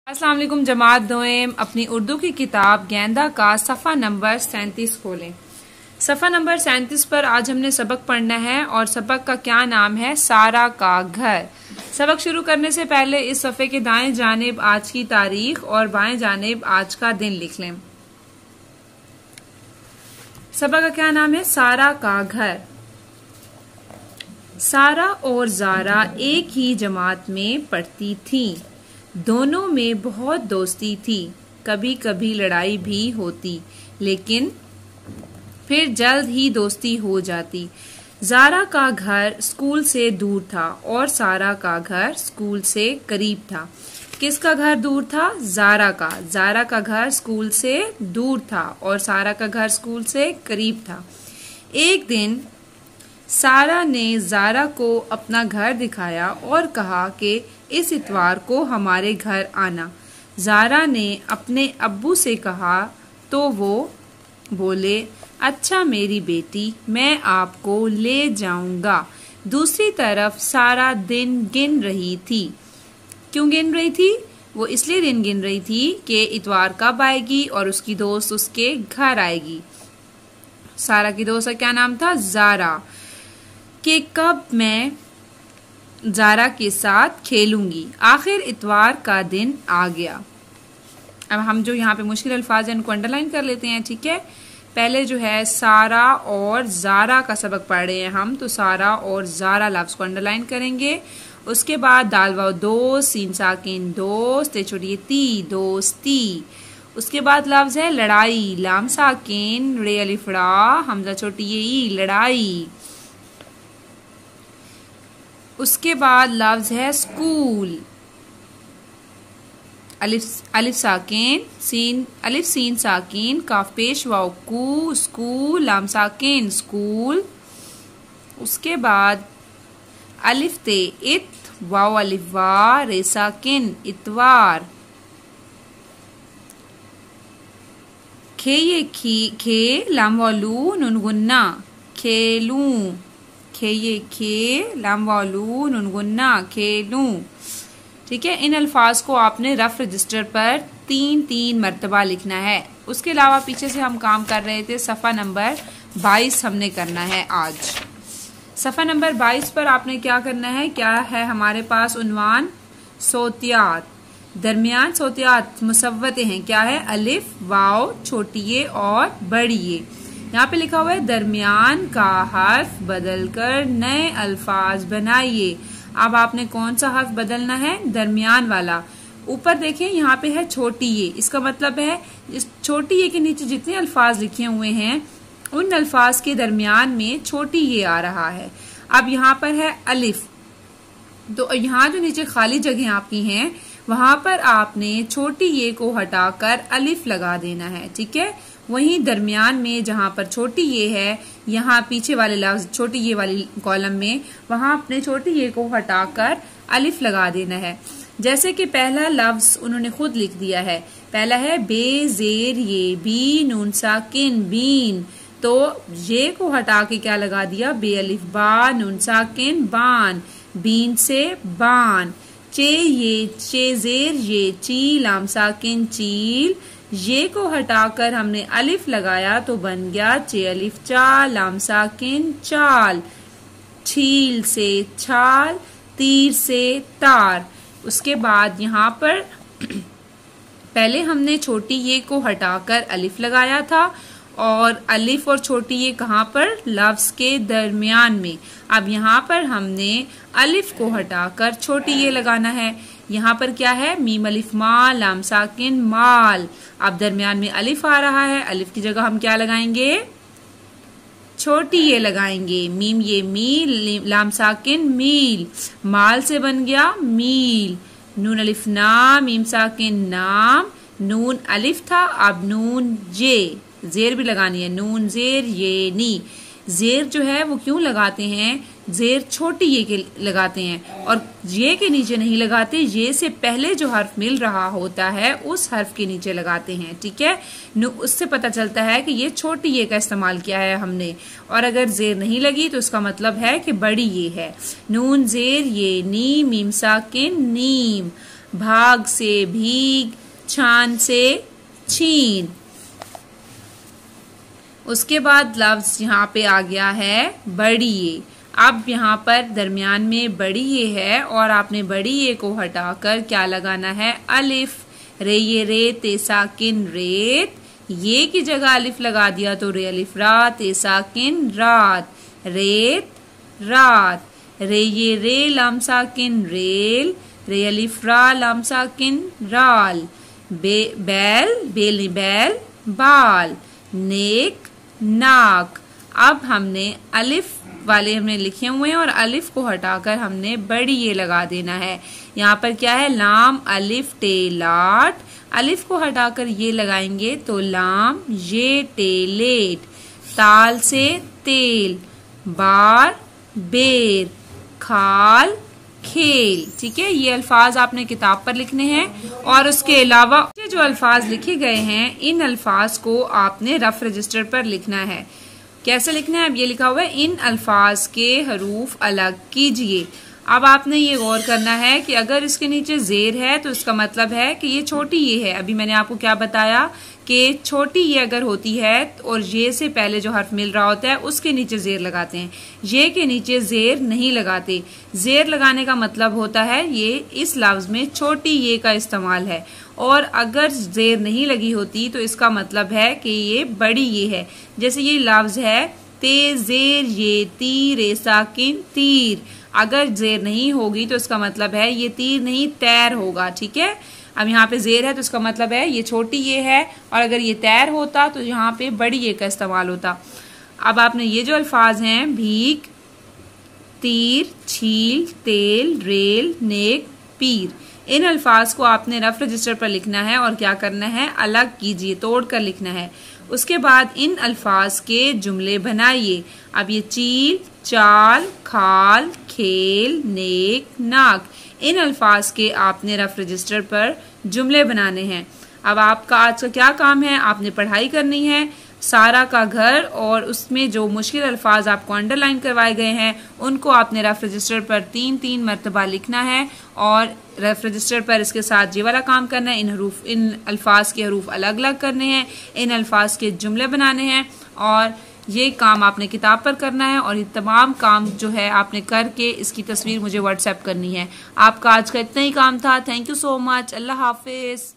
अस्सलाम वालेकुम जमात दोएम। अपनी उर्दू की किताब गेंदा का सफ़ा नंबर 37 खोलें। सफ़ा नंबर 37 पर आज हमने सबक पढ़ना है और सबक का क्या नाम है, सारा का घर। सबक शुरू करने से पहले इस सफ़े के दाएं जानिब आज की तारीख और बाएं जानिब आज का दिन लिख लें। सबक का क्या नाम है, सारा का घर। सारा और जारा एक ही जमात में पढ़ती थीं। दोनों में बहुत दोस्ती थी। कभी कभी लड़ाई भी होती, लेकिन फिर जल्द ही दोस्ती हो जाती। जारा का घर स्कूल से दूर था और सारा का घर स्कूल से करीब था। किसका घर दूर था? जारा का। जारा का घर स्कूल से दूर था और सारा का घर स्कूल से करीब था। एक दिन सारा ने जारा को अपना घर दिखाया और कहा कि इस इतवार को हमारे घर आना। जारा ने अपने अब्बू से कहा तो वो बोले, अच्छा मेरी बेटी, मैं आपको ले जाऊंगा। दूसरी तरफ सारा दिन गिन रही थी। क्यों गिन रही थी? वो इसलिए दिन गिन रही थी कि इतवार कब आएगी और उसकी दोस्त उसके घर आएगी। सारा की दोस्त का क्या नाम था? जारा। कि कब मैं जारा के साथ खेलूंगी। आखिर इतवार का दिन आ गया। अब हम जो यहाँ पे मुश्किल अल्फाज हैं उनको अंडरलाइन कर लेते हैं, ठीक है। पहले जो है सारा और जारा का सबक पढ़ रहे हैं हम, तो सारा और जारा लफ्ज को अंडरलाइन करेंगे। उसके बाद दाल वाव दोस्त, सीन साकिन दोस्त, छोटी ती दोस्ती। उसके बाद लफ्ज है लड़ाई, लाम साकिन रे अलिफड़ा हमजा छोटी ई लड़ाई। उसके बाद लफ्ज है स्कूल, अलिफ साकिन सीन, अलिफ सीन साकिन काफ पेश वाव कू, स्कूल लाम साकिन स्कूल। उसके बाद अलिफ ते इत वाव अलिफ वा रे साकिन इतवार। खे ये खे लाम वालू नुन गुन्ना खेलूं। खे ये खे लाम वालू नुन गुन्ना खेलूं, ठीक है। इन अल्फाज को आपने रफ रजिस्टर पर 3-3 मरतबा लिखना है। उसके अलावा पीछे से हम काम कर रहे थे, सफ़ा नंबर 22 हमने करना है आज। सफ़ा नंबर 22 पर आपने क्या करना है, क्या है हमारे पास उन्वान? सोतियात। दरमियान सोतियात मुसव्वते हैं, क्या है? अलिफ वाव छोटी ए और बड़ी ए। यहाँ पे लिखा हुआ है दरमियान का हर्फ बदलकर नए अल्फाज बनाइए। अब आपने कौन सा हर्फ बदलना है? दरमियान वाला। ऊपर देखें यहाँ पे है छोटी ये, इसका मतलब है इस छोटी ये के नीचे जितने अल्फाज लिखे हुए हैं उन अल्फाज के दरमियान में छोटी ये आ रहा है। अब यहाँ पर है अलिफ, तो यहाँ जो नीचे खाली जगह आपकी हैं वहां पर आपने छोटी ये को हटाकर अलिफ लगा देना है, ठीक है। वहीं दरमियान में जहां पर छोटी ये है, यहाँ पीछे वाले लफ्ज छोटी ये वाली कॉलम में, वहां अपने छोटी ये को हटाकर अलिफ लगा देना है। जैसे कि पहला लफ्ज उन्होंने खुद लिख दिया है, पहला है बेजेर ये बी नून साकिन बीन, तो ये को हटा के क्या लगा दिया? बे अलिफ बा नून साकिन बान, बीन से बान। चे ये चेजेर ये ची लाम साकिन चील, ये को हटाकर हमने अलिफ लगाया तो बन गया चे अलिफ चा लाम साकिन चाल। छील से छाल, तीर से तार। उसके बाद यहाँ पर पहले हमने छोटी ये को हटाकर अलिफ लगाया था और अलिफ और छोटी ये कहाँ पर? लफ्ज के दरमियान में। अब यहाँ पर हमने अलिफ को हटाकर छोटी ये लगाना है। यहाँ पर क्या है? मीम अलिफ मा लाम साकिन माल। अब दरमियान में अलिफ आ रहा है, अलिफ की जगह हम क्या लगाएंगे? छोटी ये लगाएंगे। मीम ये मील लाम साकिन मील, माल से बन गया मील। नून अलिफ ना मीम साकिन नाम, नून अलिफ था अब नून जे, जेर भी लगानी है, नून जेर ये नी। जेर जो है वो क्यों लगाते हैं? जेर छोटी ये के लगाते हैं और ये के नीचे नहीं लगाते, ये से पहले जो हर्फ मिल रहा होता है उस हर्फ के नीचे लगाते हैं, ठीक है। उससे पता चलता है कि ये छोटी ये का इस्तेमाल किया है हमने, और अगर जेर नहीं लगी तो उसका मतलब है कि बड़ी ये है। नून जेर ये नी मीम साकिन नीम। भाग से भीग, छान से छीन। उसके बाद लफ्ज यहाँ पे आ गया है बड़ी ए। अब यहाँ पर दरमियान में बड़ी ए है और आपने बड़ी ए को हटाकर क्या लगाना है, अलिफ। रे ये रे ते साकिन रेत, ये की जगह अलिफ लगा दिया तो रे अलिफ रा ते साकिन रात, रेत रात। रे ये रे लम साकिन रेल, रे अलिफ रा लम साकिन राल। बैल बेल बैल बाल, नेक नाक। अब हमने अलिफ वाले हमने लिखे हुए हैं और अलिफ को हटाकर हमने बड़ी ये लगा देना है। यहाँ पर क्या है, लाम अलिफ टे लाट, अलिफ को हटाकर ये लगाएंगे तो लाम ये टे लेट। ताल से तेल, बार बेर, खाल खेल। ठीक है, ये अल्फाज आपने किताब पर लिखने हैं और उसके अलावा जो अल्फाज लिखे गए हैं इन अल्फाज को आपने रफ रजिस्टर पर लिखना है। कैसे लिखना है, अब ये लिखा हुआ है इन अल्फाज के हरूफ अलग कीजिए। अब आपने ये गौर करना है कि अगर इसके नीचे जेर है तो इसका मतलब है कि ये छोटी ये है। अभी मैंने आपको क्या बताया कि छोटी ये अगर होती है और ये से पहले जो हर्फ मिल रहा होता है उसके नीचे जेर लगाते हैं, ये के नीचे जेर नहीं लगाते। जेर लगाने का मतलब होता है ये इस लफ्ज में छोटी ये का इस्तेमाल है, और अगर जेर नहीं लगी होती तो इसका मतलब है कि ये बड़ी ये है। जैसे ये लफ्ज है ते जेर ये तीर ए साकिन तीर, अगर जेर नहीं होगी तो इसका मतलब है ये तीर नहीं तैर होगा। ठीक है, अब यहाँ पे जेर है तो इसका मतलब है ये छोटी ये है, और अगर ये तैर होता तो यहाँ पे बड़ी ये का इस्तेमाल होता। अब आपने ये जो अल्फाज हैं भीख, तीर, छील, तेल, रेल, नेक, पीर, इन अल्फाज को आपने रफ रजिस्टर पर लिखना है और क्या करना है, अलग कीजिए, तोड़ कर लिखना है। उसके बाद इन अल्फाज के जुमले बनाइए। अब ये चील, चाल, खाल, खेल, नेक, नाक, इन अल्फाज के आपने रफ रजिस्टर पर जुमले बनाने हैं। अब आपका आज का क्या काम है, आपने पढ़ाई करनी है सारा का घर, और उसमें जो मुश्किल अल्फाज आपको अंडरलाइन करवाए गए हैं उनको आपने रफ रजिस्टर पर 3-3 मरतबा लिखना है और रफ रजिस्टर पर इसके साथ ये वाला काम करना है। इन अल्फाज के हरूफ अलग अलग करने हैं, इन अल्फाज के जुमले बनाने हैं, और ये काम आपने किताब पर करना है। और ये तमाम काम जो है आपने करके इसकी तस्वीर मुझे व्हाट्सएप करनी है। आपका आज का इतना ही काम था। Thank you so much. Allah Hafiz.